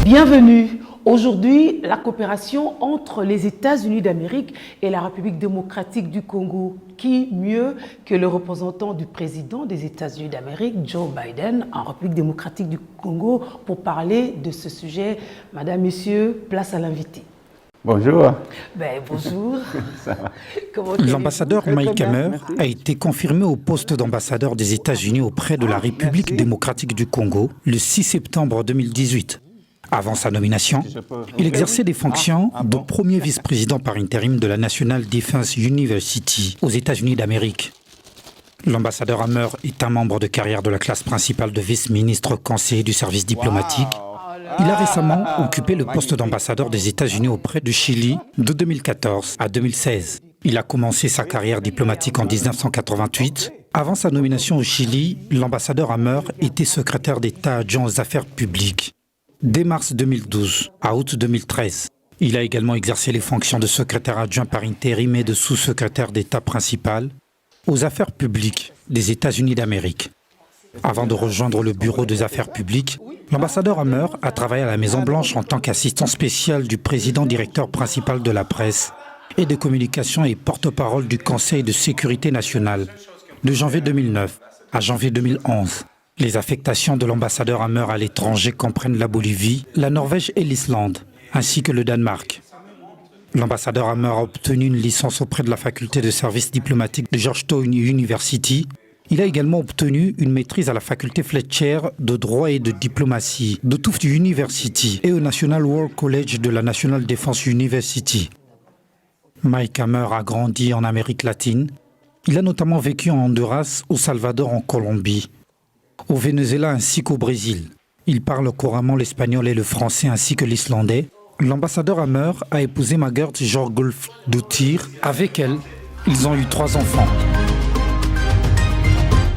Bienvenue. Aujourd'hui, la coopération entre les États-Unis d'Amérique et la République démocratique du Congo. Qui mieux que le représentant du président des États-Unis d'Amérique, Joe Biden, en République démocratique du Congo, pour parler de ce sujet. Madame, Messieurs, place à l'invité. Bonjour. Bonjour. L'ambassadeur Mike Hammer a été confirmé au poste d'ambassadeur des États-Unis auprès de la République démocratique du Congo le 6 septembre 2018. Avant sa nomination, il exerçait des fonctions de premier vice-président par intérim de la National Defense University aux États-Unis d'Amérique. L'ambassadeur Hammer est un membre de carrière de la classe principale de vice-ministre conseiller du service diplomatique. Il a récemment occupé le poste d'ambassadeur des États-Unis auprès du Chili de 2014 à 2016. Il a commencé sa carrière diplomatique en 1988. Avant sa nomination au Chili, l'ambassadeur Hammer était secrétaire d'État adjoint aux affaires publiques. Dès mars 2012 à août 2013, il a également exercé les fonctions de secrétaire adjoint par intérim et de sous-secrétaire d'État principal aux affaires publiques des États-Unis d'Amérique. Avant de rejoindre le bureau des affaires publiques, l'ambassadeur Hammer a travaillé à la Maison-Blanche en tant qu'assistant spécial du président directeur principal de la presse et des communications et porte-parole du Conseil de sécurité nationale de janvier 2009 à janvier 2011. Les affectations de l'ambassadeur Hammer à l'étranger comprennent la Bolivie, la Norvège et l'Islande, ainsi que le Danemark. L'ambassadeur Hammer a obtenu une licence auprès de la faculté de service diplomatique de Georgetown University. Il a également obtenu une maîtrise à la faculté Fletcher de droit et de diplomatie de Tufts University et au National War College de la National Defense University. Mike Hammer a grandi en Amérique latine. Il a notamment vécu en Honduras, au Salvador, en Colombie, au Venezuela ainsi qu'au Brésil. Il parle couramment l'espagnol et le français ainsi que l'islandais. L'ambassadeur Hammer a épousé Margaret Jorgulf Duttir. Avec elle, ils ont eu 3 enfants.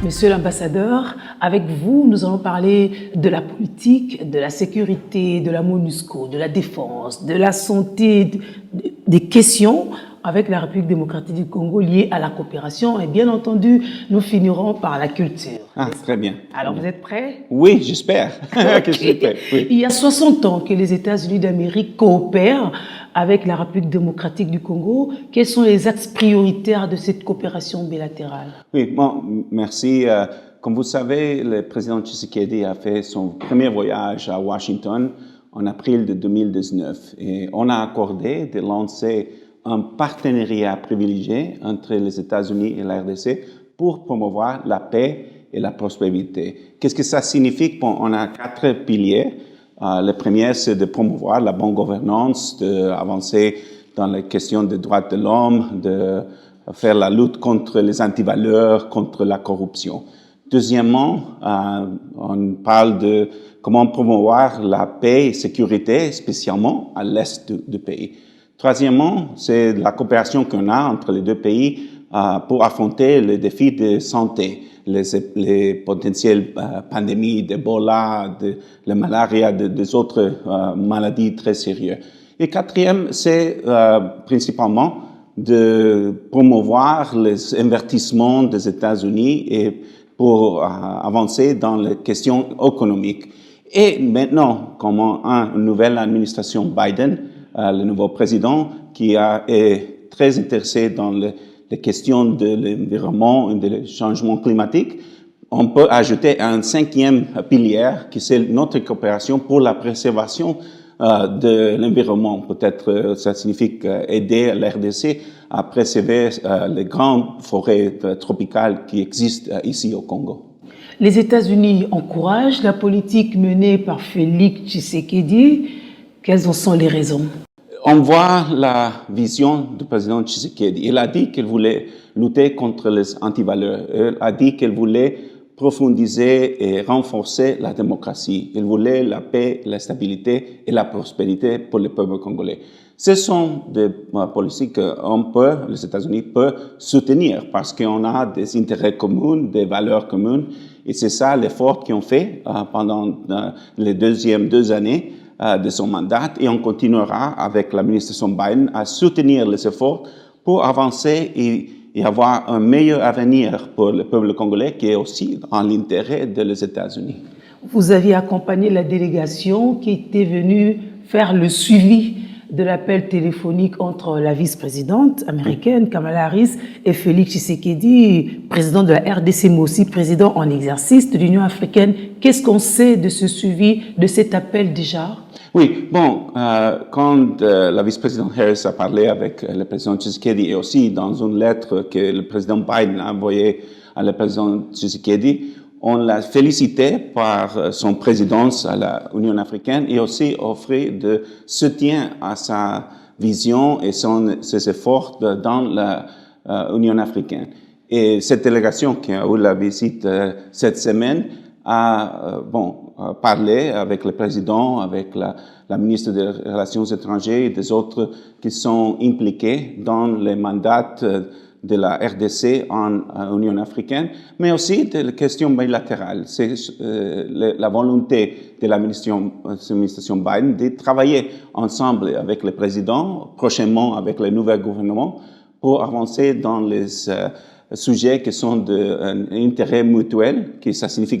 Monsieur l'ambassadeur, avec vous, nous allons parler de la politique, de la sécurité, de la MONUSCO, de la défense, de la santé, des questions avec la République démocratique du Congo liées à la coopération. Et bien entendu, nous finirons par la culture. Très bien. Alors, vous êtes prêts? Oui, j'espère que je suis prêt. Oui. Il y a 60 ans que les États-Unis d'Amérique coopèrent avec la République démocratique du Congo. Quels sont les axes prioritaires de cette coopération bilatérale? Oui, bon, merci. Comme vous savez, le président Tshisekedi a fait son premier voyage à Washington en avril de 2019 et on a accordé de lancer un partenariat privilégié entre les États-Unis et la RDC pour promouvoir la paix et la prospérité. Qu'est-ce que ça signifie? Bon, on a 4 piliers. Le premier, c'est de promouvoir la bonne gouvernance, d'avancer dans les questions des droits de l'homme, de faire la lutte contre les antivaleurs, contre la corruption. Deuxièmement, on parle de comment promouvoir la paix et sécurité, spécialement à l'est du pays. Troisièmement, c'est la coopération qu'on a entre les 2 pays pour affronter les défis de santé, les potentielles pandémies d'Ebola, de la malaria, des autres maladies très sérieuses. Et quatrième, c'est principalement de promouvoir les investissements des États-Unis et pour avancer dans les questions économiques. Et maintenant, comme une nouvelle administration Biden, le nouveau président qui est très intéressé dans les questions de l'environnement et du changement climatique, on peut ajouter un 5e pilier qui c'est notre coopération pour la préservation de l'environnement. Peut-être ça signifie aider l'RDC à préserver les grandes forêts tropicales qui existent ici au Congo. Les États-Unis encouragent la politique menée par Félix Tshisekedi. Quelles en sont les raisons? On voit la vision du président Tshisekedi. Il a dit qu'il voulait lutter contre les antivaleurs. Il a dit qu'il voulait profondiser et renforcer la démocratie. Il voulait la paix, la stabilité et la prospérité pour le peuple congolais. Ce sont des politiques que les États-Unis peuvent soutenir parce qu'on a des intérêts communs, des valeurs communes. Et c'est ça l'effort qu'ils ont fait pendant les 2 années de son mandat. Et on continuera avec l'administration Biden à soutenir les efforts pour avancer et avoir un meilleur avenir pour le peuple congolais qui est aussi en l'intérêt des États-Unis. Vous aviez accompagné la délégation qui était venue faire le suivi de l'appel téléphonique entre la vice-présidente américaine Kamala Harris et Félix Tshisekedi, président de la RDC, mais aussi président en exercice de l'Union africaine. Qu'est-ce qu'on sait de ce suivi, de cet appel déjà? Oui, bon, quand la vice-présidente Harris a parlé avec le président Tshisekedi et aussi dans une lettre que le président Biden a envoyée à le président Tshisekedi, on l'a félicité par son présidence à l'Union africaine et aussi offert de soutien à sa vision et ses efforts dans l'Union africaine. Et cette délégation qui a eu la visite cette semaine a parlé avec le président, avec la ministre des Relations étrangères et des autres qui sont impliqués dans les mandats de la RDC en Union africaine, mais aussi de questions bilatérales. C'est la volonté de l'administration Biden de travailler ensemble avec le président, prochainement avec le nouvel gouvernement, pour avancer dans les sujets qui sont d'intérêt mutuel, qui ça signifie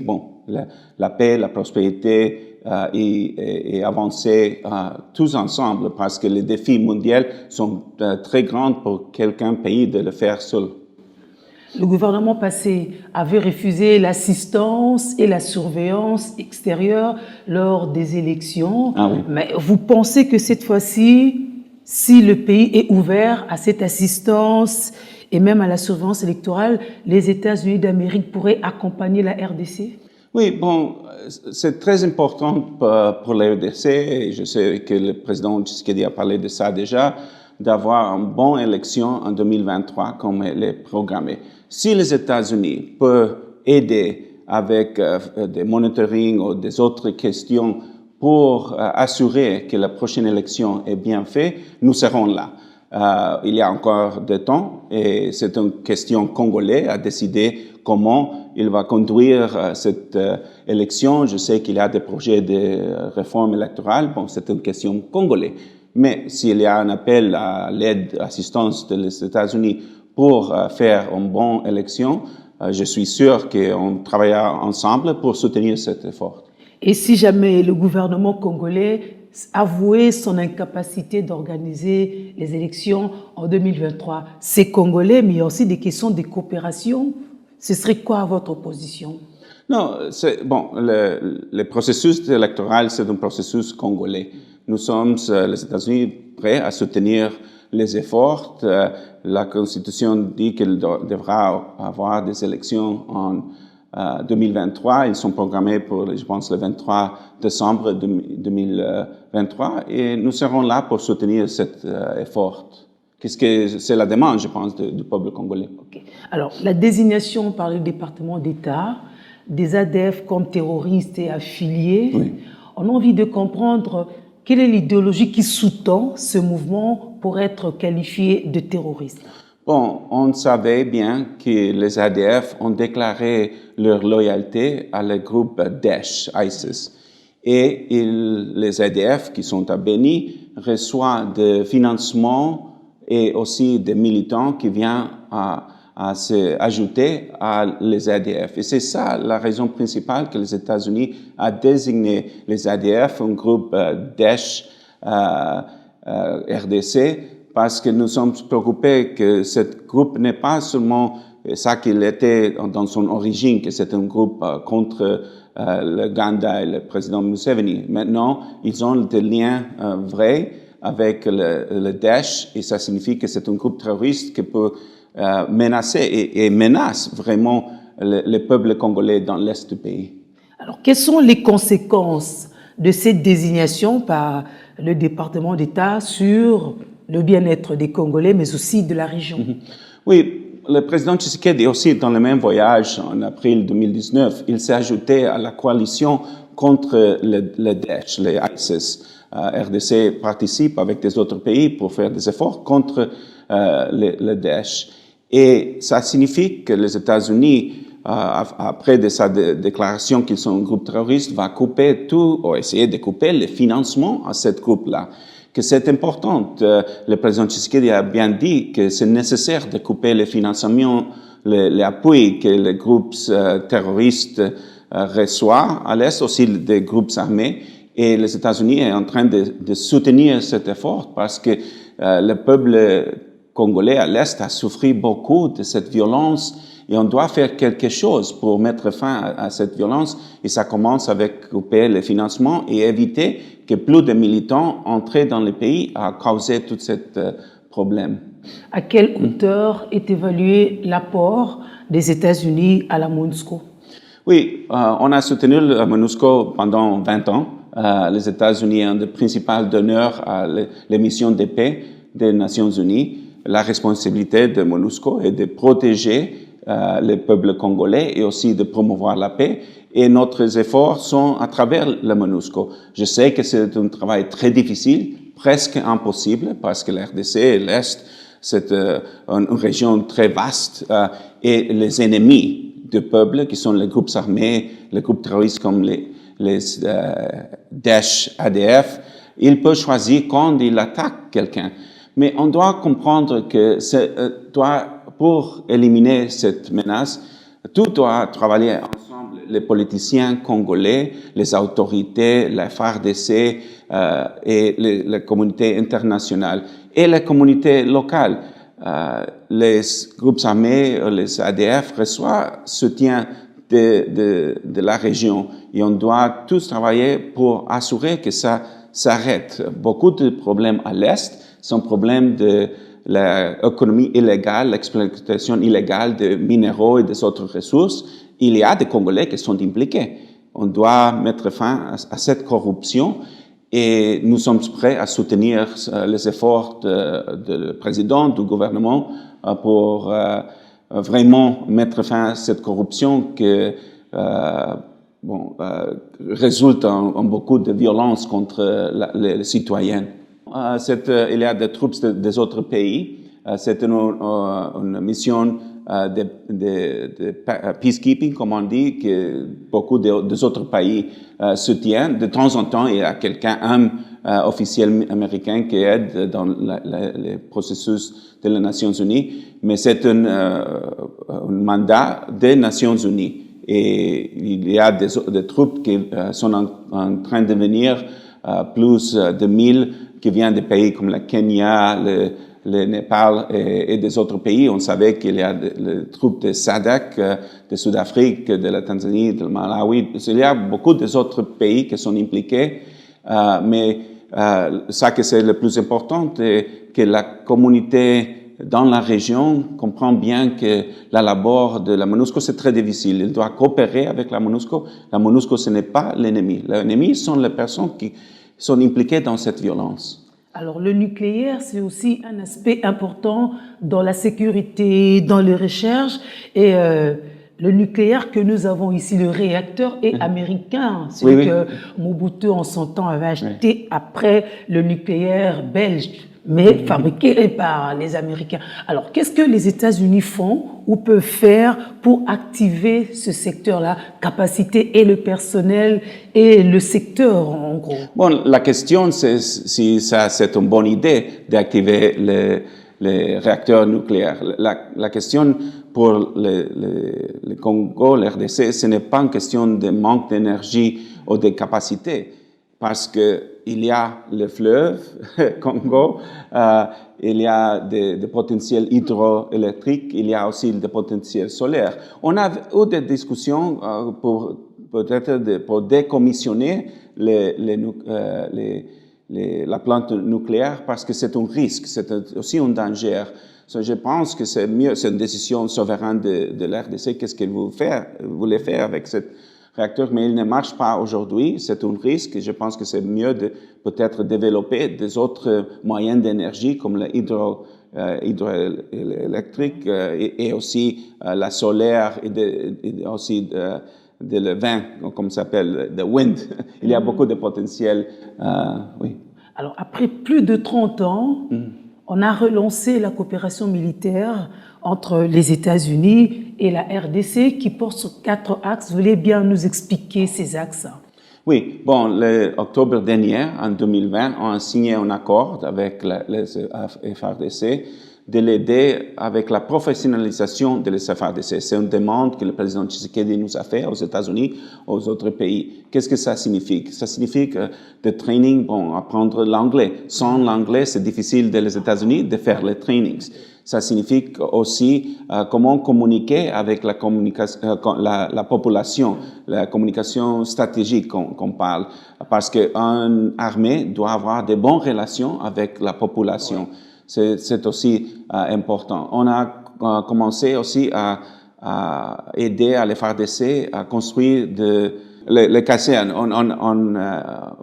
la paix, la prospérité, et avancer tous ensemble parce que les défis mondiaux sont très grands pour quelqu'un pays de le faire seul. Le gouvernement passé avait refusé l'assistance et la surveillance extérieure lors des élections. Ah oui. Mais vous pensez que cette fois-ci, si le pays est ouvert à cette assistance et même à la surveillance électorale, les États-Unis d'Amérique pourraient accompagner la RDC? Oui, bon, c'est très important pour la RDC, et je sais que le président Tshisekedi a parlé de ça déjà, d'avoir une bonne élection en 2023 comme elle est programmée. Si les États-Unis peuvent aider avec des monitoring ou des autres questions pour assurer que la prochaine élection est bien faite, nous serons là. Il y a encore du temps et c'est une question congolaise à décider comment il va conduire cette élection. Je sais qu'il y a des projets de réforme électorale. Bon, c'est une question congolaise. Mais s'il y a un appel à l'aide, assistance des États-Unis pour faire une bonne élection, je suis sûr qu'on travaillera ensemble pour soutenir cet effort. Et si jamais le gouvernement congolais avouait son incapacité d'organiser les élections en 2023, c'est congolais, mais il y a aussi des questions de coopération. Ce serait quoi votre position? Non, le processus électoral, c'est un processus congolais. Nous sommes, les États-Unis, prêts à soutenir les efforts. La Constitution dit qu'il devra avoir des élections en 2023. Ils sont programmés pour, je pense, le 23 décembre 2023 et nous serons là pour soutenir cet effort. C'est la demande, je pense, du peuple congolais. Okay. Alors, la désignation par le département d'État des ADF comme terroristes et affiliés, oui. On a envie de comprendre quelle est l'idéologie qui sous-tend ce mouvement pour être qualifié de terroriste. Bon, on savait bien que les ADF ont déclaré leur loyauté à le groupe Daesh, ISIS. Et les ADF, qui sont à Beni, reçoivent des financements et aussi des militants qui viennent à s'ajouter à les ADF. Et c'est ça la raison principale que les États-Unis ont désigné les ADF, un groupe Daesh RDC, parce que nous sommes préoccupés que ce groupe n'est pas seulement ça qu'il était dans son origine, que c'est un groupe contre le Ganda et le président Museveni. Maintenant, ils ont des liens vrais avec le Daesh et ça signifie que c'est un groupe terroriste qui peut menacer et menace vraiment le peuple congolais dans l'est du pays. Alors, quelles sont les conséquences de cette désignation par le département d'État sur le bien-être des Congolais, mais aussi de la région? Oui, le président Tshisekedi aussi, dans le même voyage en avril 2019, il s'est ajouté à la coalition contre le Daesh, les ISIS. RDC participe avec des autres pays pour faire des efforts contre le Daesh. Et ça signifie que les États-Unis, après de sa déclaration qu'ils sont un groupe terroriste, va couper tout, ou essayer de couper le financement à ce groupe-là. Que c'est important. Le président Tshisekedi a bien dit que c'est nécessaire de couper le financement, l'appui que les groupes terroristes reçoit à l'Est aussi des groupes armés. Et les États-Unis sont en train de soutenir cet effort parce que le peuple congolais à l'Est a souffert beaucoup de cette violence et on doit faire quelque chose pour mettre fin à cette violence. Et ça commence avec couper les financements et éviter que plus de militants entrent dans le pays à causer tout ce problème. À quelle hauteur est évalué l'apport des États-Unis à la MONUSCO? Oui, on a soutenu la MONUSCO pendant 20 ans. Les États-Unis sont les principaux donneurs à les missions de paix des Nations Unies. La responsabilité de MONUSCO est de protéger le peuple congolais et aussi de promouvoir la paix. Et nos efforts sont à travers la MONUSCO. Je sais que c'est un travail très difficile, presque impossible, parce que la RDC et l'Est, c'est une région très vaste. Et les ennemis du peuple, qui sont les groupes armés, les groupes terroristes comme les Daesh, ADF, il peut choisir quand il attaque quelqu'un. Mais on doit comprendre que pour éliminer cette menace, tout doit travailler ensemble. Les politiciens congolais, les autorités, la FARDC et la communauté internationale et la communauté locale. Les groupes armés, les ADF reçoivent soutien de la région et on doit tous travailler pour assurer que ça s'arrête. Beaucoup de problèmes à l'Est sont problèmes de l'économie illégale, l'exploitation illégale de minéraux et des autres ressources. Il y a des Congolais qui sont impliqués. On doit mettre fin à cette corruption et nous sommes prêts à soutenir les efforts du président, du gouvernement pour vraiment mettre fin à cette corruption qui résulte en beaucoup de violence contre les citoyens. Il y a des troupes des autres pays. C'est une mission de peacekeeping, comme on dit, que beaucoup des autres pays soutiennent. De temps en temps, il y a un officiel américain qui aide dans le processus des Nations Unies, mais c'est un mandat des Nations Unies. Et il y a des troupes qui sont en train de venir, plus de 1000 qui viennent des pays comme le Kenya, le Népal et des autres pays. On savait qu'il y a des troupes de SADC, de Sud-Afrique, de la Tanzanie, de Malawi. Il y a beaucoup d'autres pays qui sont impliqués, mais ça que c'est le plus important, c'est que la communauté dans la région comprend bien que la labeur de la MONUSCO, c'est très difficile. Il doit coopérer avec la MONUSCO. La MONUSCO, ce n'est pas l'ennemi. L'ennemi sont les personnes qui sont impliquées dans cette violence. Alors, le nucléaire, c'est aussi un aspect important dans la sécurité, dans les recherches. Et le nucléaire que nous avons ici, le réacteur, est américain. Celui que Mobutu, en son temps, avait acheté après le nucléaire belge, mais fabriqué par les Américains. Alors, qu'est-ce que les États-Unis font ou peuvent faire pour activer ce secteur-là, capacité et le personnel et le secteur, en gros? Bon, la question, c'est si c'est une bonne idée d'activer les réacteurs nucléaires. La question pour le Congo, l'RDC, ce n'est pas une question de manque d'énergie ou de capacité, parce que il y a le fleuve Congo, il y a des potentiels hydroélectriques, il y a aussi des potentiels solaires. On a eu des discussions pour décommissionner la plante nucléaire parce que c'est un risque, c'est aussi un danger. Je pense que c'est mieux, c'est une décision souveraine de l'RDC, qu'est-ce qu'elle voulait faire avec cette réacteur, mais il ne marche pas aujourd'hui, c'est un risque et je pense que c'est mieux de peut-être développer des autres moyens d'énergie comme le hydroélectrique et aussi la solaire et aussi de le vent, comme ça s'appelle, the wind. Il y a beaucoup de potentiel, oui. Alors, après plus de 30 ans, on a relancé la coopération militaire entre les États-Unis et la RDC qui porte sur 4 axes. Vous voulez bien nous expliquer ces axes? Oui, bon, l'octobre dernier, en 2020, on a signé un accord avec les FARDC de l'aider avec la professionnalisation de l'FARDC. C'est une demande que le président Tshisekedi nous a fait aux États-Unis, aux autres pays. Qu'est-ce que ça signifie? Ça signifie que de training, bon, apprendre l'anglais. Sans l'anglais, c'est difficile dans les États-Unis de faire les trainings. Ça signifie aussi comment communiquer avec la population, la communication stratégique qu'on parle, parce qu'une armée doit avoir de bonnes relations avec la population. C'est aussi important. On a commencé aussi à aider à l'FARDC à construire les casernes. On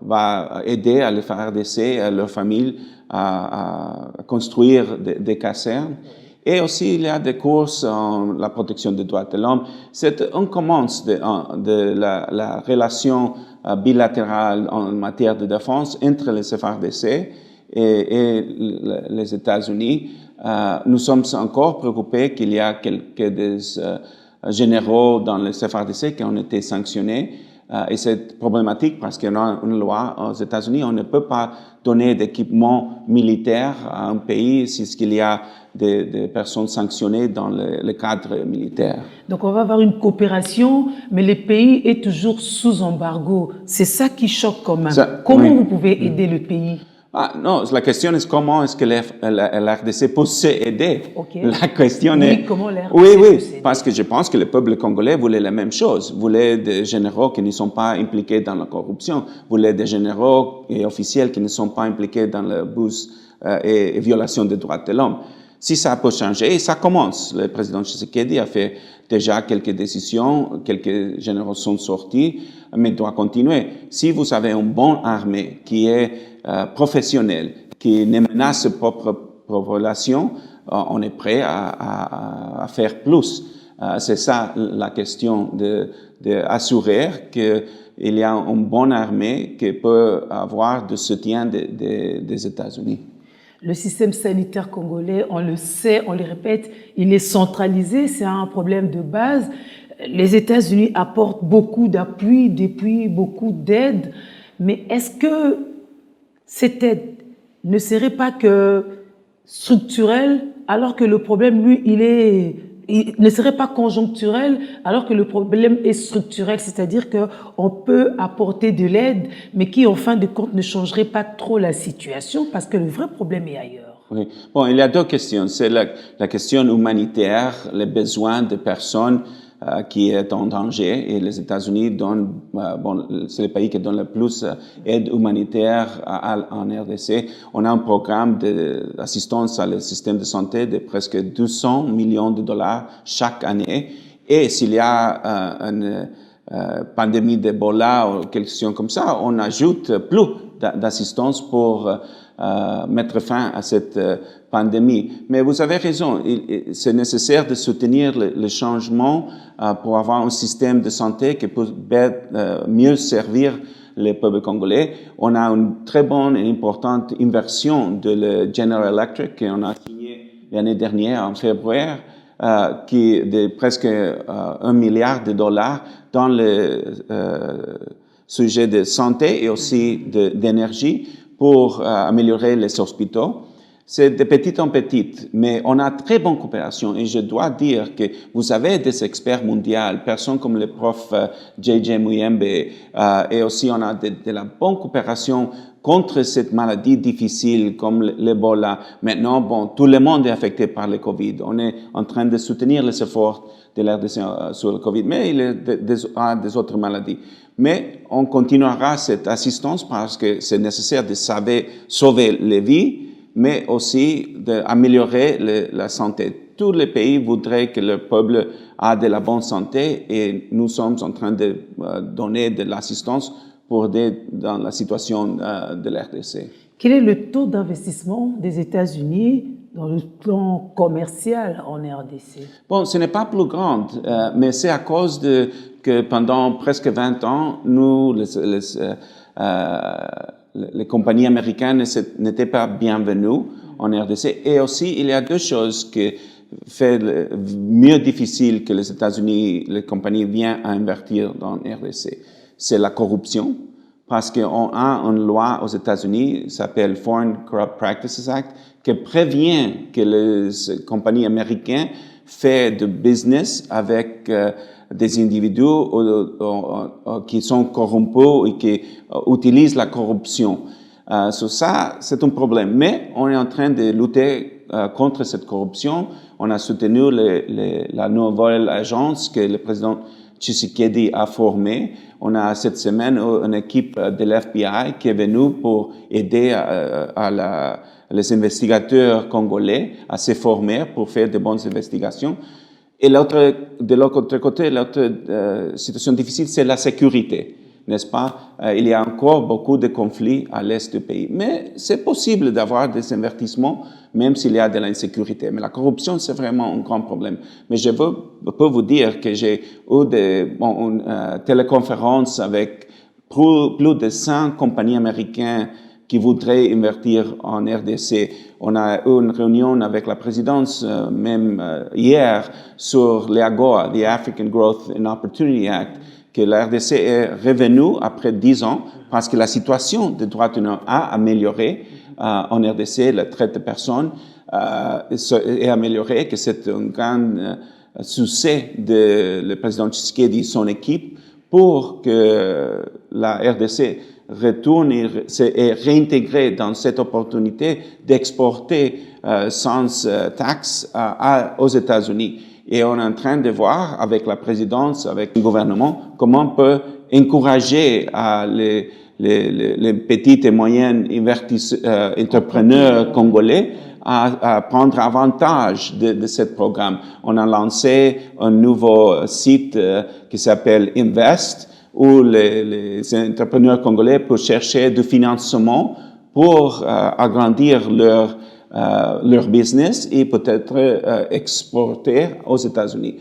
va aider à l'FARDC, à leur famille, à construire des casernes. Et aussi, il y a des courses en la protection des droits de l'homme. On commence de la relation bilatérale en matière de défense entre les FARDC et les États-Unis. Nous sommes encore préoccupés qu'il y a quelques généraux dans les FARDC qui ont été sanctionnés. Et c'est problématique parce qu'il y a une loi aux États-Unis, on ne peut pas donner d'équipement militaire à un pays si il y a des personnes sanctionnées dans le cadre militaire. Donc on va avoir une coopération, mais le pays est toujours sous embargo. C'est ça qui choque quand même. Comment vous pouvez aider le pays? Non, la question est comment est-ce que l'RDC peut s'aider. Okay. La question est... comment l'RDC Oui, parce que je pense que le peuple congolais voulait la même chose. Voulait des généraux qui ne sont pas impliqués dans la corruption. Voulait des généraux et officiels qui ne sont pas impliqués dans l'abus et violation des droits de l'homme. Si ça peut changer, et ça commence. Le président Tshisekedi a fait déjà quelques décisions, quelques généraux sont sortis, mais doit continuer. Si vous avez une bonne armée qui est professionnelle, qui ne menace ses propres populations, on est prêt à faire plus. C'est ça la question d'assurer qu'il y a une bonne armée qui peut avoir du soutien des États-Unis. Le système sanitaire congolais, on le sait, on le répète, il est centralisé, c'est un problème de base. Les États-Unis apportent beaucoup d'appui, beaucoup d'aide, mais est-ce que cette aide ne serait pas que structurelle, alors que le problème, lui, il ne serait pas conjoncturel, alors que le problème est structurel, c'est-à-dire qu'on peut apporter de l'aide, mais qui, en fin de compte, ne changerait pas trop la situation, parce que le vrai problème est ailleurs. Oui. Bon, il y a deux questions. C'est la question humanitaire, les besoins des personnes qui est en danger, et les États-Unis donnent, c'est le pays qui donne le plus aide humanitaire en RDC. On a un programme d'assistance à le système de santé de presque 200 millions de dollars chaque année. Et s'il y a une pandémie d'Ebola ou quelque chose comme ça, on ajoute plus d'assistance pour mettre fin à cette pandémie. Mais vous avez raison, c'est nécessaire de soutenir le changement pour avoir un système de santé qui peut mieux servir les peuples congolais. On a une très bonne et importante inversion de le General Electric qu'on a signé l'année dernière en février, qui est de presque 1 milliard de dollars dans le sujet de santé et aussi d'énergie pour améliorer les hôpitaux. C'est de petit en petit, mais on a très bonne coopération et je dois dire que vous avez des experts mondiaux, personnes comme le prof J.J. Muyembe, et aussi on a de la bonne coopération contre cette maladie difficile comme l'Ebola. Maintenant, tout le monde est affecté par le Covid. On est en train de soutenir les efforts de l'RDC sur le Covid, mais il y a des autres maladies. Mais on continuera cette assistance parce que c'est nécessaire de sauver les vies, mais aussi d'améliorer la santé. Tous les pays voudraient que leur peuple ait de la bonne santé et nous sommes en train de donner de l'assistance pour aider dans la situation de l'RDC. Quel est le taux d'investissement des États-Unis dans le plan commercial en RDC? Ce n'est pas plus grand, mais c'est à cause que pendant presque 20 ans, nous, les compagnies américaines n'étaient pas bienvenues en RDC. Et aussi, il y a deux choses qui font mieux difficile que les États-Unis, les compagnies viennent à investir dans RDC. C'est la corruption, parce qu'on a une loi aux États-Unis, qui s'appelle Foreign Corrupt Practices Act, qui prévient que les compagnies américaines font du business avec des individus qui sont corrompus et qui utilisent la corruption. Ça, c'est un problème. Mais on est en train de lutter contre cette corruption. On a soutenu la nouvelle agence que le président Tshisekedi a formée. On a cette semaine une équipe de l'FBI qui est venue pour aider les investigateurs congolais à se former pour faire de bonnes investigations. Et de l'autre côté, l'autre situation difficile, c'est la sécurité, n'est-ce pas? Il y a encore beaucoup de conflits à l'est du pays. Mais c'est possible d'avoir des investissements, même s'il y a de l'insécurité. Mais la corruption, c'est vraiment un grand problème. Mais je peux vous dire que j'ai eu une téléconférence avec plus de 100 compagnies américaines qui voudraient investir en RDC. On a eu une réunion avec la présidence, même hier, sur l'AGOA, the African Growth and Opportunity Act, que la RDC est revenue après 10 ans parce que la situation des droits humains a amélioré en RDC, le traite de personnes est amélioré, que c'est un grand succès de le président Tshisekedi et son équipe pour que la RDC retourne et réintégrer dans cette opportunité d'exporter sans taxes aux États-Unis. Et on est en train de voir avec la présidence, avec le gouvernement, comment on peut encourager les petits et moyens entrepreneurs congolais à prendre avantage de ce programme. On a lancé un nouveau site qui s'appelle Invest, où les entrepreneurs congolais peuvent chercher du financement pour agrandir leur business et peut-être exporter aux États-Unis.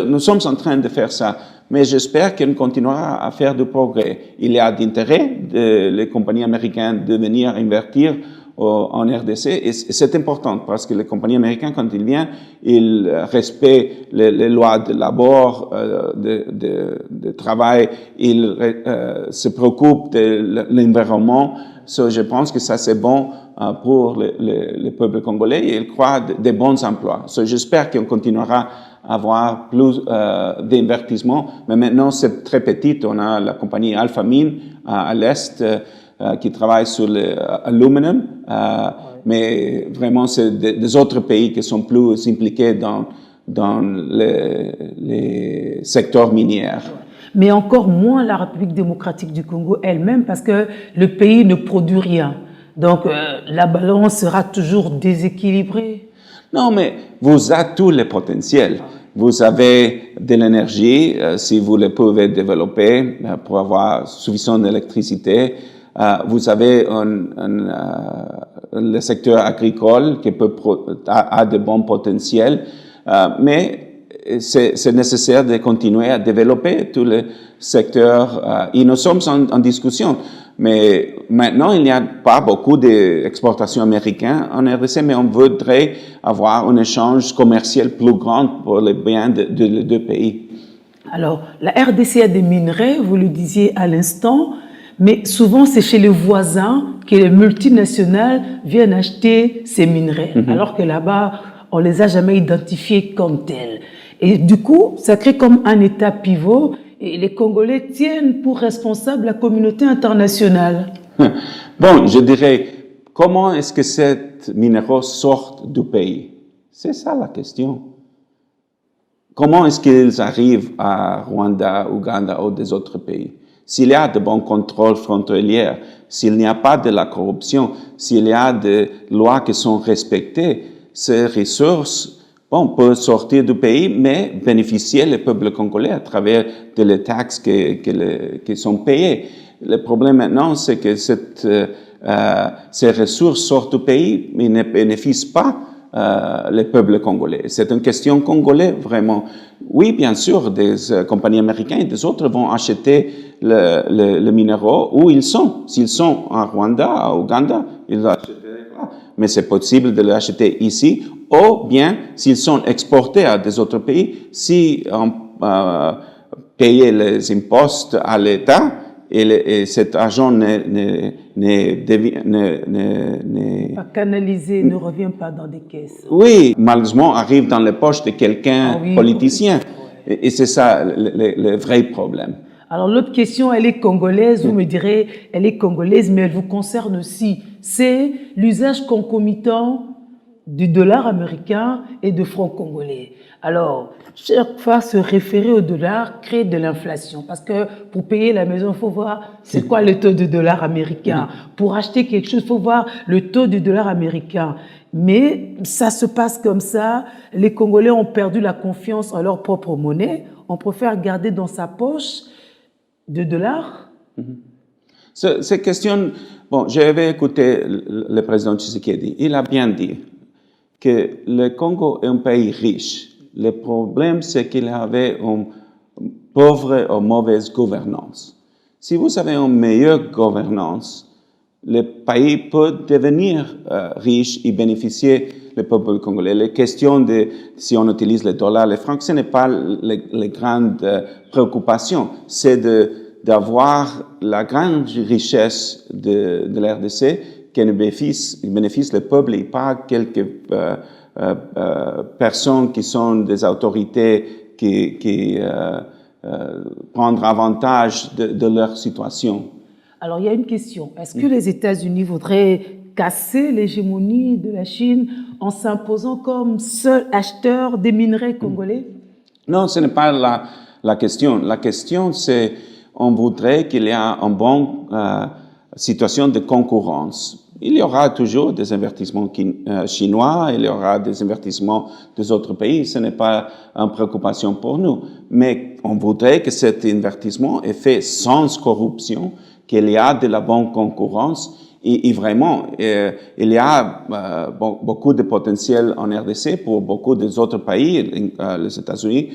Nous sommes en train de faire ça, mais j'espère qu'on continuera à faire du progrès. Il y a d'intérêt des compagnies américaines de venir investir en RDC et c'est important parce que les compagnies américaines, quand ils viennent, ils respectent les lois de labor, de travail, ils se préoccupent de l'environnement. Je pense que ça c'est bon pour le peuple congolais et ils croient des bons emplois. J'espère qu'on continuera à avoir plus d'investissement, mais maintenant c'est très petit. On a la compagnie Alphamine à l'est qui travaille sur l'aluminium, mais vraiment c'est des autres pays qui sont plus impliqués dans les secteurs miniers. Mais encore moins la République démocratique du Congo elle-même, parce que le pays ne produit rien. Donc la balance sera toujours déséquilibrée. Non, mais vous avez tout le potentiel. Vous avez de l'énergie, si vous le pouvez développer pour avoir suffisamment d'électricité. Vous avez le secteur agricole qui a de bons potentiels, mais c'est nécessaire de continuer à développer tout le secteur. Et nous sommes en discussion, mais maintenant il n'y a pas beaucoup d'exportations américaines en RDC, mais on voudrait avoir un échange commercial plus grand pour les biens des deux pays. Alors, la RDC a des minerais, vous le disiez à l'instant, mais souvent c'est chez les voisins que les multinationales viennent acheter ces minerais, alors que là-bas, on les a jamais identifiés comme tels. Et du coup, ça crée comme un État pivot et les Congolais tiennent pour responsable la communauté internationale. Bon, je dirais, comment est-ce que ces minéraux sortent du pays? C'est ça la question. Comment est-ce qu'ils arrivent à Rwanda, Ouganda ou des autres pays? S'il y a de bons contrôles frontaliers, s'il n'y a pas de la corruption, s'il y a des lois qui sont respectées, ces ressources peuvent sortir du pays, mais bénéficier le peuple congolais à travers les taxes qui sont payées. Le problème maintenant, c'est que ces ressources sortent du pays, mais ne bénéficient pas le peuple congolais. C'est une question congolaise, vraiment. Oui, bien sûr, des compagnies américaines et des autres vont acheter le minéraux où ils sont. S'ils sont en Rwanda, à Ouganda, ils achètent là. Mais c'est possible de les acheter ici, ou bien s'ils sont exportés à des autres pays, si on paye les impôts à l'État, et cet argent Pas canalisé, ne revient pas dans des caisses. oui, malheureusement, arrive dans les poches de quelqu'un politicien. Et c'est ça le vrai problème. Alors l'autre question, elle est congolaise, vous me direz, elle est congolaise, mais elle vous concerne aussi. C'est l'usage concomitant du dollar américain et de francs congolais. Alors, chaque fois se référer au dollar crée de l'inflation, parce que pour payer la maison, il faut voir c'est quoi le taux du dollar américain. Pour acheter quelque chose, il faut voir le taux du dollar américain. Mais ça se passe comme ça. Les Congolais ont perdu la confiance en leur propre monnaie. On préfère garder dans sa poche de dollars. Cette question, bon, j'avais écouté le président Tshisekedi. Il a bien dit que le Congo est un pays riche. Le problème, c'est qu'il avait une pauvre ou mauvaise gouvernance. Si vous avez une meilleure gouvernance, le pays peut devenir riche et bénéficier le peuple congolais. La question de si on utilise les dollars, les francs, ce n'est pas les grandes préoccupations. C'est d'avoir la grande richesse de l'RDC qui bénéficie le peuple et pas quelques personnes qui sont des autorités qui prennent avantage de leur situation. Alors, il y a une question. Est-ce que les États-Unis voudraient casser l'hégémonie de la Chine en s'imposant comme seul acheteur des minerais congolais? Non, ce n'est pas la question. La question, c'est on voudrait qu'il y ait une bonne situation de concurrence. Il y aura toujours des investissements chinois, il y aura des investissements des autres pays. Ce n'est pas une préoccupation pour nous. Mais on voudrait que cet investissement est fait sans corruption, qu'il y a de la bonne concurrence. Et vraiment, il y a beaucoup de potentiel en RDC pour beaucoup des autres pays, les États-Unis,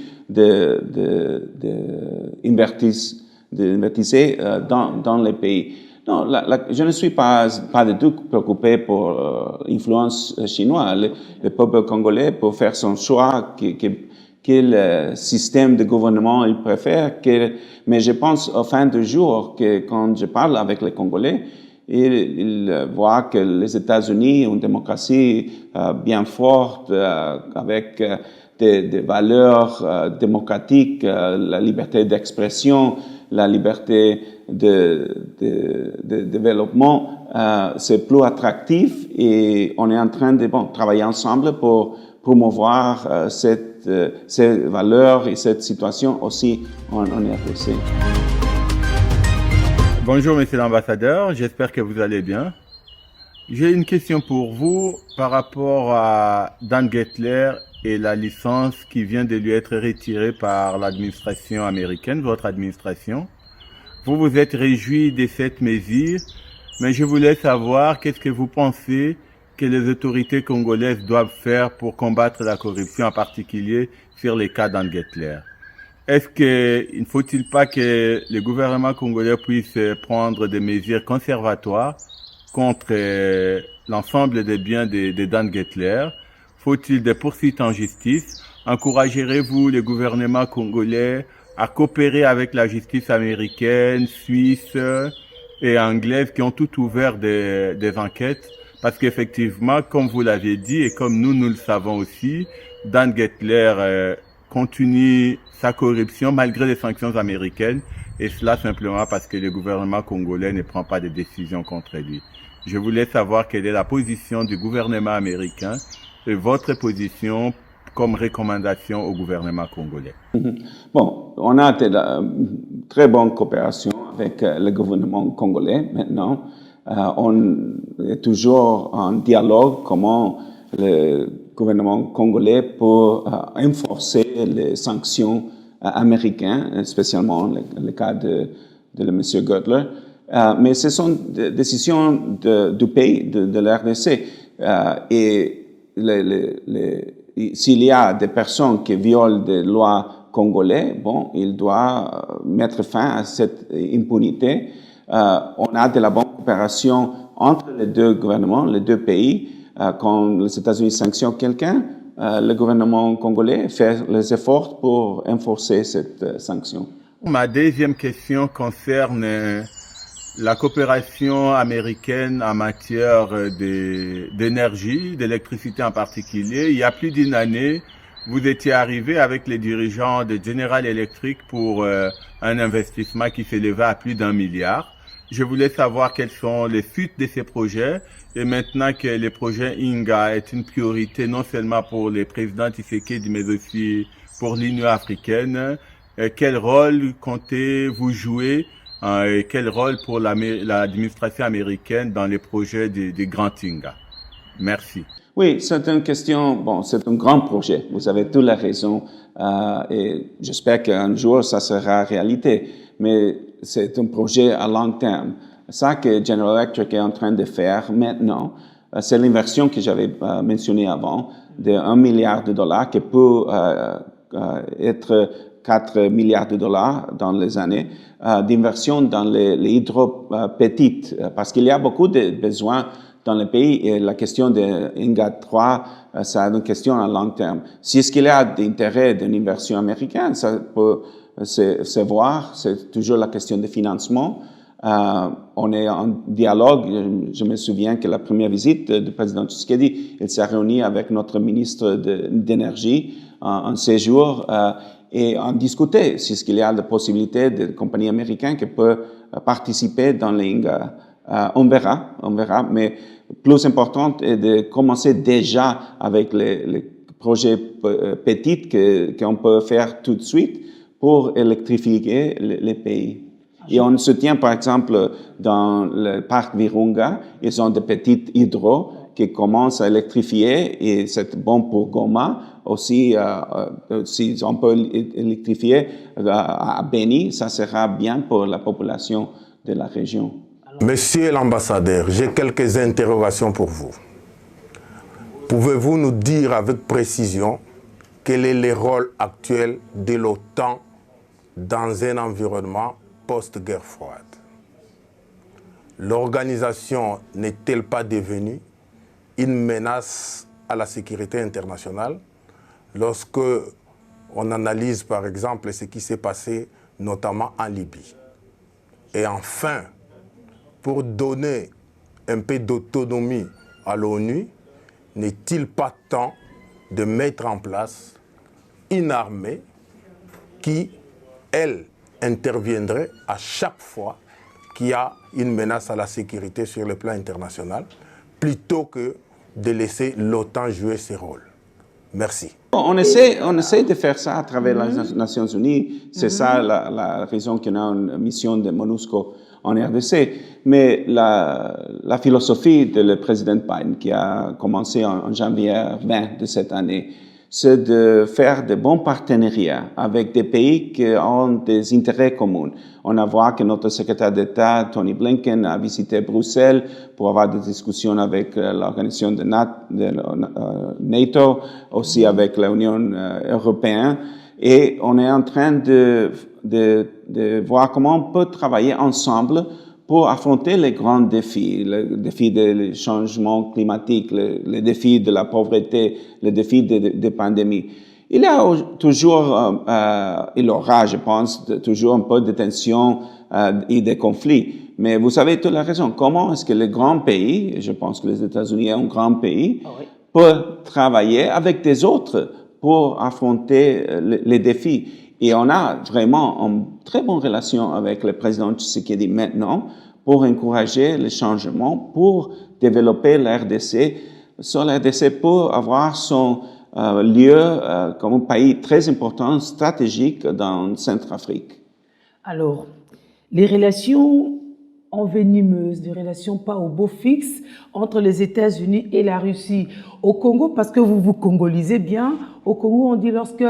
d'investir dans les pays. Non, je ne suis pas du tout préoccupé pour l'influence chinoise. Le peuple congolais peut faire son choix, quel système de gouvernement il préfère. Mais je pense au fin du jour que quand je parle avec les Congolais, ils voient que les États-Unis ont une démocratie bien forte, avec des valeurs démocratiques, la liberté d'expression, la liberté de développement, c'est plus attractif et on est en train de travailler ensemble pour promouvoir ces valeurs et cette situation aussi en RDC. Bonjour Monsieur l'Ambassadeur, j'espère que vous allez bien. J'ai une question pour vous par rapport à Dan Gettler et la licence qui vient de lui être retirée par l'administration américaine, votre administration. Vous vous êtes réjoui de cette mesure, mais je voulais savoir qu'est-ce que vous pensez que les autorités congolaises doivent faire pour combattre la corruption, en particulier sur les cas Dan Gettler. Est-ce qu'il ne faut-il pas que le gouvernement congolais puisse prendre des mesures conservatoires contre l'ensemble des biens de Dan Gettler? Faut-il des poursuites en justice? Encouragerez-vous le gouvernement congolais à coopérer avec la justice américaine, suisse et anglaise qui ont tout ouvert des enquêtes? Parce qu'effectivement, comme vous l'avez dit et comme nous le savons aussi, Dan Gettler continue sa corruption malgré les sanctions américaines, et cela simplement parce que le gouvernement congolais ne prend pas de décisions contre lui. Je voulais savoir quelle est la position du gouvernement américain et votre position comme recommandation au gouvernement congolais. Bon, on a de très bonne coopération avec le gouvernement congolais maintenant. On est toujours en dialogue comment le gouvernement congolais peut enforcer les sanctions américaines, spécialement le cas de M. Gettler. Mais ce sont des décisions du pays, de l'RDC. Et s'il y a des personnes qui violent des lois congolaises, bon, il doit mettre fin à cette impunité. On a de la bonne coopération entre les deux gouvernements, les deux pays. Quand les États-Unis sanctionnent quelqu'un, le gouvernement congolais fait les efforts pour enforcer cette sanction. Ma deuxième question concerne la coopération américaine en matière d'énergie, d'électricité en particulier. Il y a plus d'une année, vous étiez arrivé avec les dirigeants de General Electric pour un investissement qui s'élevait à plus d'1 milliard. Je voulais savoir quelles sont les suites de ces projets. Et maintenant que le projet INGA est une priorité non seulement pour les présidents Tshisekedi, mais aussi pour l'Union africaine, quel rôle comptez-vous jouer et quel rôle pour l'administration américaine dans les projets des grands INGA? Merci. Oui, c'est une question, bon, c'est un grand projet. Vous avez toute la raison et j'espère qu'un jour ça sera réalité. Mais c'est un projet à long terme. Ça que General Electric est en train de faire maintenant, c'est l'inversion que j'avais mentionnée avant de 1 milliard de dollars qui peut être 4 milliards de dollars dans les années d'inversion dans les hydropétites parce qu'il y a beaucoup de besoins dans le pays et la question de INGA 3, c'est une question à long terme. Si est-ce qu'il y a d'intérêt d'une inversion américaine, ça peut se voir, c'est toujours la question de financement. On est en dialogue. Je me souviens que la première visite du président Tshisekedi, il s'est réuni avec notre ministre d'énergie en séjour et on discutait si ce qu'il y a de possibilités de compagnies américaines qui peuvent participer dans l'INGA. On verra, mais plus important est de commencer déjà avec les projets petits qu'on peut faire tout de suite pour électrifier les pays. Et on se tient, par exemple, dans le parc Virunga, ils ont des petites hydros qui commencent à électrifier et c'est bon pour Goma. Aussi, si on peut électrifier à Beni, ça sera bien pour la population de la région. Monsieur l'ambassadeur, j'ai quelques interrogations pour vous. Pouvez-vous nous dire avec précision quel est le rôle actuel de l'OTAN dans un environnement post-guerre froide? L'organisation n'est-elle pas devenue une menace à la sécurité internationale lorsque on analyse par exemple ce qui s'est passé notamment en Libye? Et enfin, pour donner un peu d'autonomie à l'ONU, n'est-il pas temps de mettre en place une armée qui, elle, interviendrait à chaque fois qu'il y a une menace à la sécurité sur le plan international, plutôt que de laisser l'OTAN jouer ses rôles? Merci. On essaie de faire ça à travers les Nations Unies. C'est ça la raison qu'on a une mission de MONUSCO en RDC. Mais la philosophie de le président Biden, qui a commencé en janvier 20 de cette année, c'est de faire de bons partenariats avec des pays qui ont des intérêts communs. On a vu que notre secrétaire d'État, Tony Blinken, a visité Bruxelles pour avoir des discussions avec l'organisation de NATO, aussi avec l'Union européenne. Et on est en train de voir comment on peut travailler ensemble pour affronter les grands défis, le défi des changements climatiques, le défi de la pauvreté, le défi des pandémies. Il y a toujours, il y aura, je pense, toujours un peu de tensions et de conflits. Mais vous avez toute la raison. Comment est-ce que les grands pays, je pense que les États-Unis est un grand pays, peuvent travailler avec des autres pour affronter les défis? Et on a vraiment une très bonne relation avec le président Tshisekedi maintenant pour encourager les changements, pour développer l'RDC. So, l'RDC peut avoir son lieu comme un pays très important, stratégique dans Centrafrique. Alors, les relations envenimeuses, des relations pas au beau fixe entre les États-Unis et la Russie. Au Congo, parce que vous vous congolisez bien, au Congo, on dit lorsque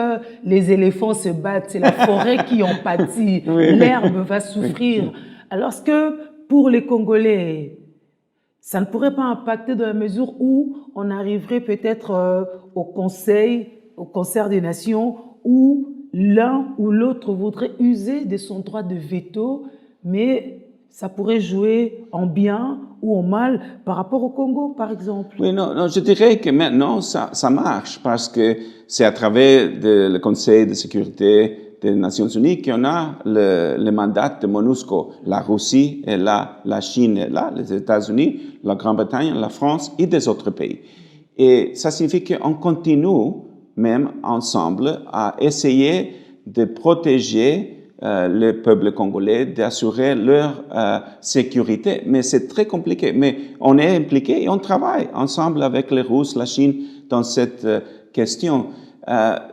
les éléphants se battent, c'est la forêt qui en pâtit, l'herbe va souffrir. Alors que pour les Congolais, ça ne pourrait pas impacter dans la mesure où on arriverait peut-être au concert des nations, où l'un ou l'autre voudrait user de son droit de veto, mais ça pourrait jouer en bien ou en mal par rapport au Congo, par exemple. Oui, non, je dirais que maintenant, ça marche parce que c'est à travers le Conseil de sécurité des Nations Unies qu'on a le mandat de MONUSCO. La Russie est là, la Chine est là, les États-Unis, la Grande-Bretagne, la France et des autres pays. Et ça signifie qu'on continue même ensemble à essayer de protéger le peuple congolais, d'assurer leur sécurité. Mais c'est très compliqué. Mais on est impliqué et on travaille ensemble avec les Russes, la Chine dans cette question.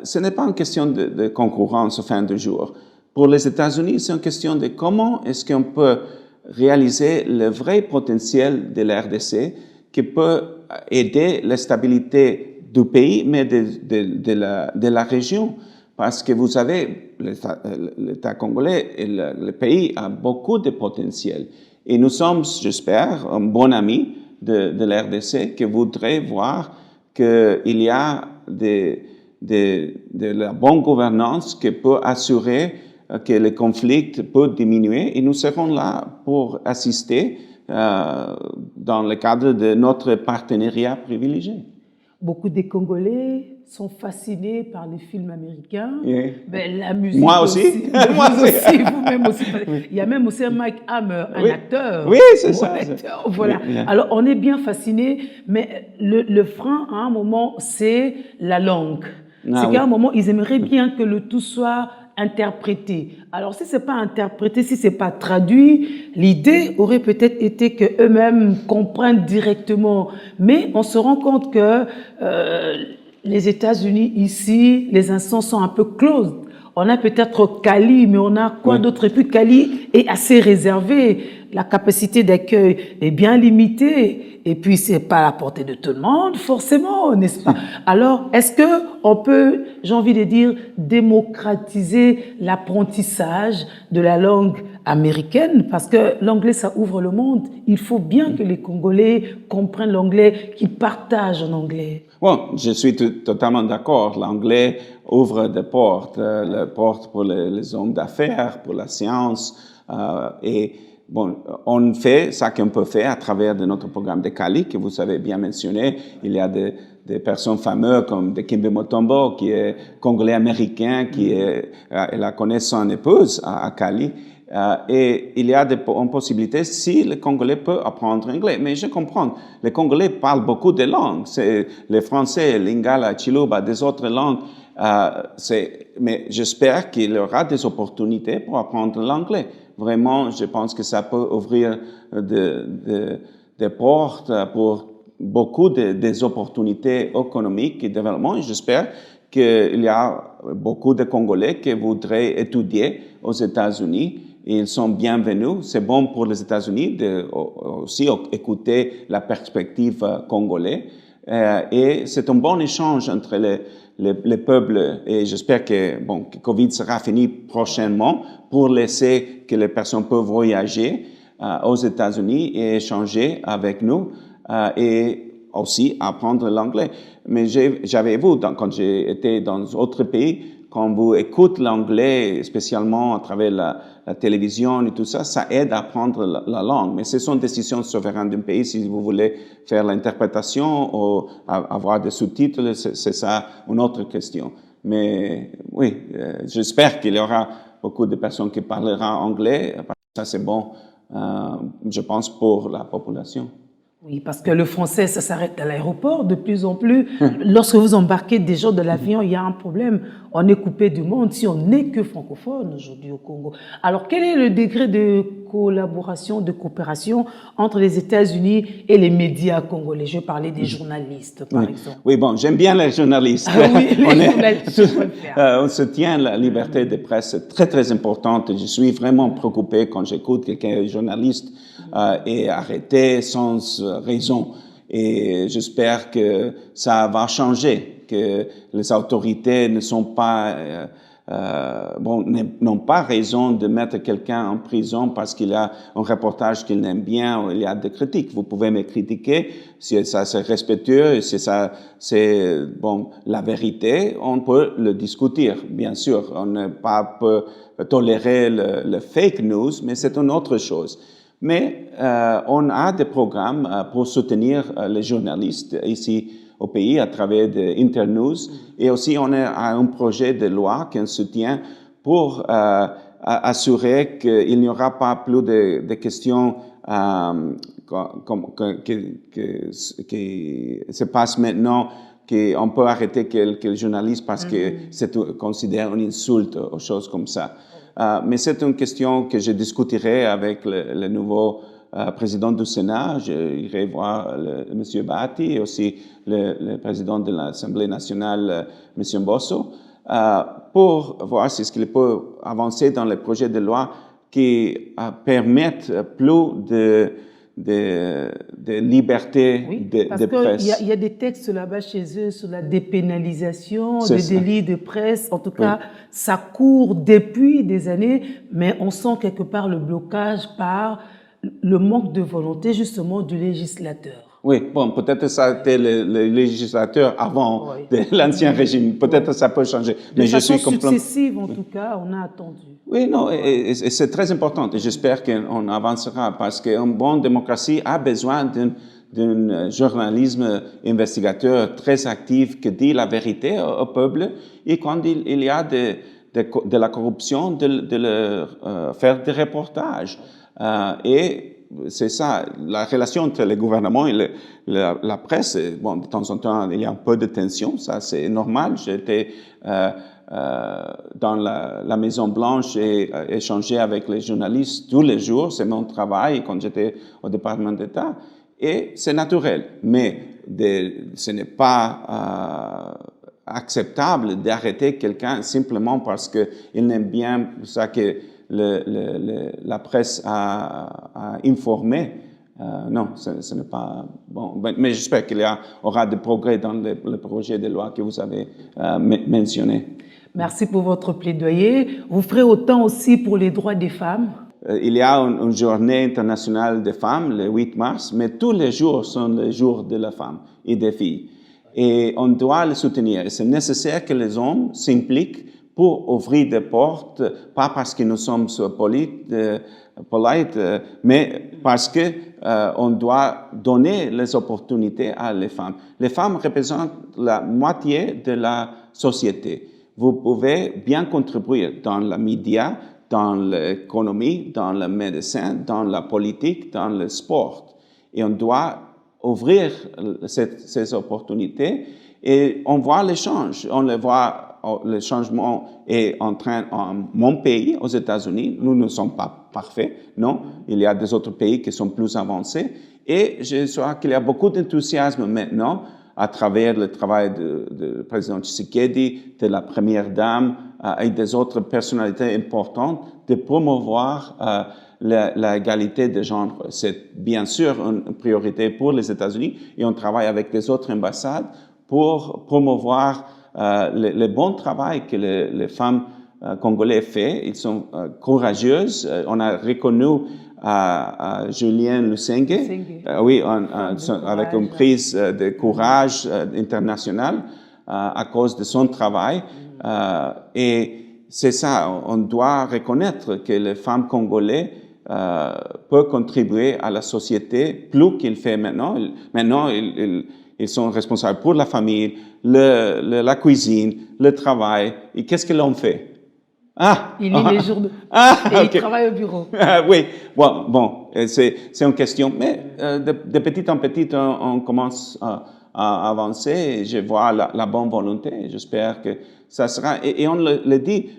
Ce n'est pas une question de concurrence au fin du jour. Pour les États-Unis, c'est une question de comment est-ce qu'on peut réaliser le vrai potentiel de l'RDC qui peut aider la stabilité du pays, mais de la région. Parce que vous savez, l'État congolais et le pays a beaucoup de potentiel. Et nous sommes, j'espère, un bon ami de l'RDC qui voudrait voir qu'il y a de la bonne gouvernance qui peut assurer que les conflits peuvent diminuer. Et nous serons là pour assister dans le cadre de notre partenariat privilégié. Beaucoup de Congolais sont fascinés par les films américains. Yeah. Ben, la musique Moi aussi. Moi aussi, vous-même aussi. Il y a même aussi un Mike Hammer, un acteur. Oui, c'est ça. Voilà. Oui, yeah. Alors, on est bien fascinés, mais le frein, à un moment, c'est la langue. C'est qu'à un moment, ils aimeraient bien que le tout soit interprété. Alors, si c'est pas interprété, si c'est pas traduit, l'idée aurait peut-être été que eux-mêmes comprennent directement. Mais on se rend compte que les États-Unis ici, les instances sont un peu closes. On a peut-être Cali, mais on a quoi d'autre? Et puis Cali est assez réservé. La capacité d'accueil est bien limitée. Et puis, c'est pas à la portée de tout le monde, forcément, n'est-ce pas? Alors, est-ce que on peut, j'ai envie de dire, démocratiser l'apprentissage de la langue américaine? Parce que l'anglais, ça ouvre le monde. Il faut bien que les Congolais comprennent l'anglais, qu'ils partagent en anglais. Bon, je suis totalement d'accord. L'anglais ouvre des portes, les portes pour les hommes d'affaires, pour la science, et bon, on fait ça qu'on peut faire à travers de notre programme de Cali, que vous avez bien mentionné. Il y a des personnes fameuses comme Dikembe Mutombo, qui est congolais-américain, qui la connaît son épouse à Cali. Et il y a une possibilité si le Congolais peut apprendre anglais. Mais je comprends, les Congolais parlent beaucoup de langues. C'est le français, l'ingala, chiluba, des autres langues. Mais j'espère qu'il y aura des opportunités pour apprendre l'anglais. Vraiment, je pense que ça peut ouvrir des portes pour beaucoup des opportunités économiques et de développement. Et j'espère qu'il y a beaucoup de Congolais qui voudraient étudier aux États-Unis. Et ils sont bienvenus. C'est bon pour les États-Unis de aussi écouter la perspective congolaise. Et c'est un bon échange entre les peuples. Et j'espère que Covid sera fini prochainement pour laisser que les personnes peuvent voyager aux États-Unis et échanger avec nous et aussi apprendre l'anglais. Mais j'avais vu, quand j'ai été dans d'autres pays, quand vous écoutez l'anglais, spécialement à travers la télévision et tout ça, ça aide à apprendre la langue. Mais ce sont des décisions souveraines d'un pays. Si vous voulez faire l'interprétation ou avoir des sous-titres, c'est ça une autre question. Mais oui, j'espère qu'il y aura beaucoup de personnes qui parleront anglais. Ça, c'est bon, je pense, pour la population. Oui, parce que le français, ça s'arrête à l'aéroport de plus en plus. Lorsque vous embarquez des gens de l'avion, il y a un problème. On est coupé du monde si on n'est que francophone aujourd'hui au Congo. Alors, quel est le degré de collaboration, de coopération entre les États-Unis et les médias congolais? Je parlais des journalistes, par exemple. Oui, bon, j'aime bien les journalistes. Oui, journalistes, on soutient la liberté de presse, c'est très, très importante. Je suis vraiment préoccupé quand j'écoute quelqu'un journaliste est arrêté sans raison. Et j'espère que ça va changer, que les autorités ne sont pas, n'ont pas raison de mettre quelqu'un en prison parce qu'il a un reportage qu'il n'aime bien ou il y a des critiques. Vous pouvez me critiquer si ça c'est respectueux, si ça c'est la vérité, on peut le discuter, bien sûr. On ne peut pas tolérer le fake news, mais c'est une autre chose. Mais on a des programmes pour soutenir les journalistes ici au pays à travers de Internews. Et aussi, on a un projet de loi qui soutient pour assurer qu'il n'y aura pas plus de questions qui se passent maintenant, qu'on peut arrêter quelques journalistes parce que c'est considéré une insulte ou choses comme ça. Mais c'est une question que je discuterai avec le nouveau président du Sénat. J'irai voir M. Bahati et aussi le président de l'Assemblée nationale, M. Bosso, pour voir si ce qu'il peut avancer dans les projets de loi qui permettent plus de liberté de presse. Parce qu'il y a des textes là-bas chez eux sur la dépénalisation des délits de presse. En tout cas, ça court depuis des années, mais on sent quelque part le blocage par le manque de volonté justement du législateur. Oui, bon, peut-être ça a été le législateur avant de l'ancien régime. Peut-être ça peut changer. Mais je suis successive, en tout cas, on a attendu. Oui, non, et c'est très important. Et j'espère qu'on avancera parce qu'une bonne démocratie a besoin d'un journalisme investigateur très actif qui dit la vérité au peuple. Et quand il y a de la corruption, de leur faire des reportages. Et c'est ça, la relation entre le gouvernement et la presse. Bon, de temps en temps, il y a un peu de tension, ça c'est normal. J'étais dans la Maison Blanche et échangé avec les journalistes tous les jours. C'est mon travail quand j'étais au département d'État. Et c'est naturel, mais ce n'est pas acceptable d'arrêter quelqu'un simplement parce qu'il n'aime bien ça que la presse a informé. Non, ce n'est pas bon. Mais j'espère qu'il y aura des progrès dans le projet de loi que vous avez mentionné. Merci pour votre plaidoyer. Vous ferez autant aussi pour les droits des femmes? Il y a une journée internationale des femmes, le 8 mars, mais tous les jours sont les jours de la femme et des filles. Et on doit les soutenir. Et c'est nécessaire que les hommes s'impliquent pour ouvrir des portes, pas parce que nous sommes polites, mais parce que on doit donner les opportunités à les femmes. Les femmes représentent la moitié de la société. Vous pouvez bien contribuer dans les médias, dans l'économie, dans la médecine, dans la politique, dans le sport. Et on doit ouvrir ces opportunités et on voit les changements. On les voit. Le changement est en train en mon pays, aux États-Unis. Nous ne sommes pas parfaits, non. Il y a des autres pays qui sont plus avancés. Et je crois qu'il y a beaucoup d'enthousiasme maintenant à travers le travail du président Tshisekedi, de la première dame et des autres personnalités importantes de promouvoir l'égalité de genre. C'est bien sûr une priorité pour les États-Unis et on travaille avec les autres ambassades pour promouvoir le bon travail que les femmes congolaises font. Ils sont courageuses. On a reconnu Julien Lusengue, oui, avec une prise de courage international à cause de son travail. Et c'est ça, on doit reconnaître que les femmes congolaises peuvent contribuer à la société plus qu'ils font maintenant. Maintenant, ils sont responsables pour la famille, la cuisine, le travail. Et qu'est-ce que l'on fait? Il lit les journaux. Et il travaille au bureau. Oui, bon, c'est une question. Mais de petit en petit, on commence à avancer. Et je vois la bonne volonté. J'espère que ça sera. Et on le dit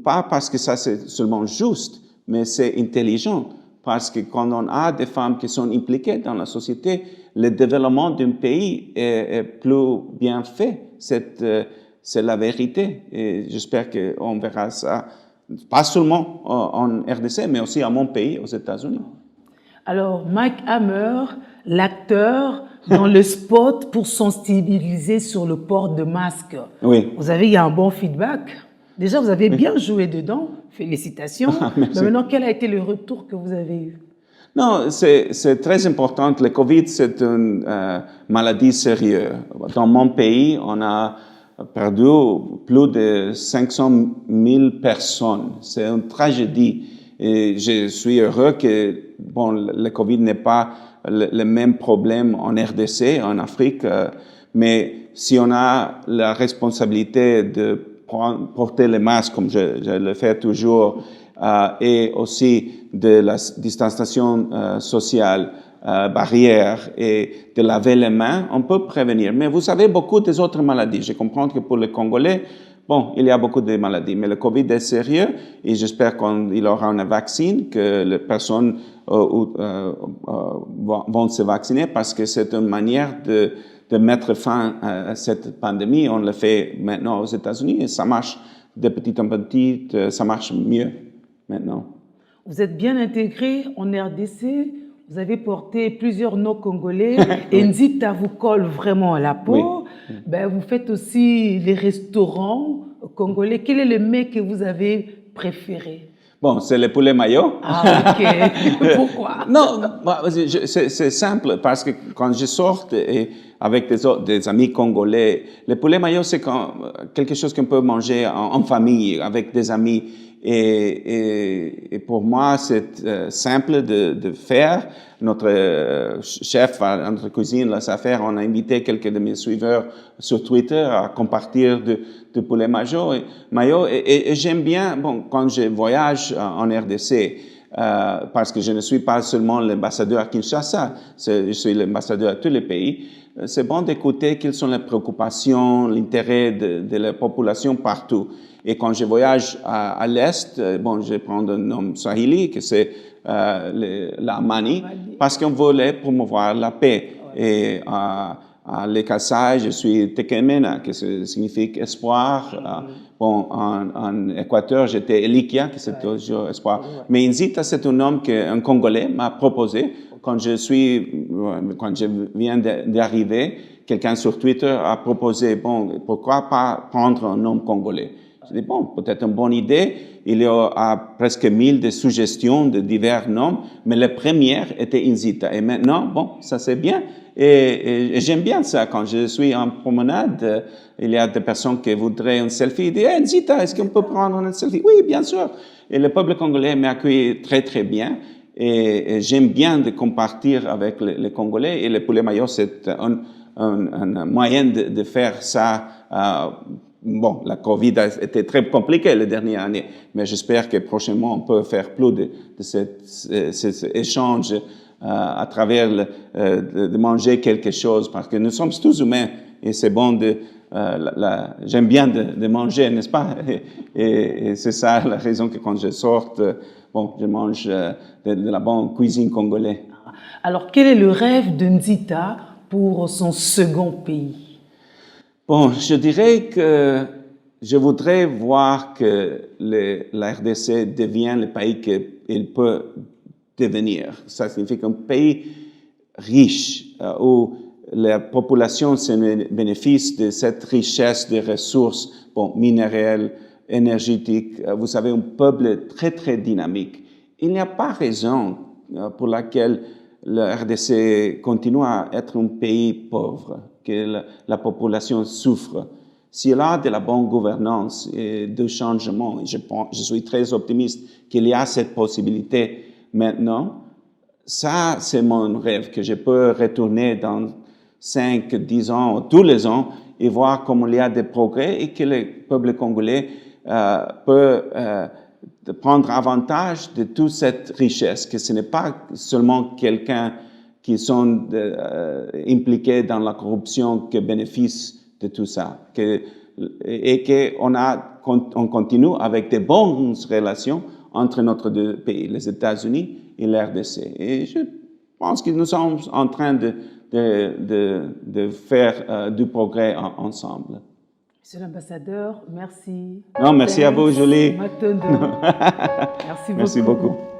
pas parce que ça c'est seulement juste, mais c'est intelligent. Parce que quand on a des femmes qui sont impliquées dans la société, le développement d'un pays est plus bien fait. C'est la vérité. Et j'espère qu'on verra ça, pas seulement en RDC, mais aussi à mon pays, aux États-Unis. Alors, Mike Hammer, l'acteur, dans le spot pour sensibiliser sur le port de masque. Oui. Il y a un bon feedback. Déjà, vous avez bien joué dedans. Félicitations. Mais maintenant, quel a été le retour que vous avez eu? Non, c'est très important. Le COVID, c'est une maladie sérieuse. Dans mon pays, on a perdu plus de 500 000 personnes. C'est une tragédie. Et je suis heureux que le COVID n'est pas le même problème en RDC, en Afrique, mais si on a la responsabilité de porter le masque comme je le fais toujours, et aussi de la distanciation sociale, barrière et de laver les mains, on peut prévenir. Mais vous savez, beaucoup des autres maladies. Je comprends que pour les Congolais, bon, il y a beaucoup de maladies, mais le Covid est sérieux et j'espère qu'il aura un vaccin, que les personnes vont se vacciner parce que c'est une manière de mettre fin à cette pandémie. On le fait maintenant aux États-Unis et ça marche de petit en petit, ça marche mieux maintenant. Vous êtes bien intégré en RDC, vous avez porté plusieurs noms congolais et Nzita vous colle vraiment à la peau. Oui. Ben, vous faites aussi les restaurants congolais. Quel est le mets que vous avez préféré? Bon, c'est le poulet mayo. Ah, ok. Pourquoi? Non, c'est simple, parce que quand je sors avec des amis congolais, le poulet mayo, c'est quelque chose qu'on peut manger en famille, avec des amis. Et pour moi, c'est simple de faire. Notre chef, notre cuisine, là, ça faire. On a invité quelques de mes suiveurs sur Twitter à compartir de poulet mayo. Et j'aime bien, bon, quand je voyage en RDC, parce que je ne suis pas seulement l'ambassadeur à Kinshasa, je suis l'ambassadeur à tous les pays. C'est bon d'écouter quelles sont les préoccupations, l'intérêt de la population partout. Et quand je voyage à l'Est, bon, je prends un nom swahili, que c'est la Mani, parce qu'on voulait promouvoir la paix. Et à l'Ekasai, je suis Tekemena, qui signifie espoir. Bon, en Équateur, j'étais Elikia, qui c'est toujours espoir. Mais Nzita, c'est un nom qu'un Congolais m'a proposé. Quand je viens d'arriver, quelqu'un sur Twitter a proposé, bon, pourquoi pas prendre un nom congolais? Je dis, bon, peut-être une bonne idée. Il y a presque 1000 de suggestions de divers noms, mais la première était Nzita. Et maintenant, bon, ça c'est bien. Et j'aime bien ça. Quand je suis en promenade, il y a des personnes qui voudraient un selfie. Ils disent, hey, Nzita, est-ce qu'on peut prendre un selfie? Oui, bien sûr. Et le peuple congolais m'a accueilli très, très bien. Et j'aime bien de compartir avec les Congolais. Et le poulet mayo, c'est un moyen de faire ça. Bon, la Covid a été très compliquée les dernières années, mais j'espère que prochainement on peut faire plus de cet échange à travers de manger quelque chose, parce que nous sommes tous humains et c'est bon j'aime bien de manger, n'est-ce pas? Et c'est ça la raison que quand je sors, bon, je mange de la bonne cuisine congolaise. Alors, quel est le rêve de Nzita pour son second pays? Bon, je dirais que je voudrais voir que la RDC devient le pays qu'il peut devenir. Ça signifie qu'un pays riche, où la population se bénéficie de cette richesse de ressources, bon, minérales, énergétiques. Vous savez, un peuple très, très dynamique. Il n'y a pas raison pour laquelle la RDC continue à être un pays pauvre, que la population souffre. S'il y a de la bonne gouvernance et de changement, je suis très optimiste qu'il y a cette possibilité maintenant. Ça, c'est mon rêve, que je peux retourner dans 5, 10 ans, tous les ans, et voir comment il y a des progrès et que le peuple congolais peut prendre avantage de toute cette richesse, que ce n'est pas seulement quelqu'un qui sont impliqués dans la corruption qui bénéficie de tout ça, et qu'on continue avec de bonnes relations entre notre deux pays, les États-Unis et l'RDC. Et je pense que nous sommes en train de faire du progrès ensemble. Monsieur l'ambassadeur, merci. Non, merci à vous, Julie. Merci beaucoup. Merci beaucoup.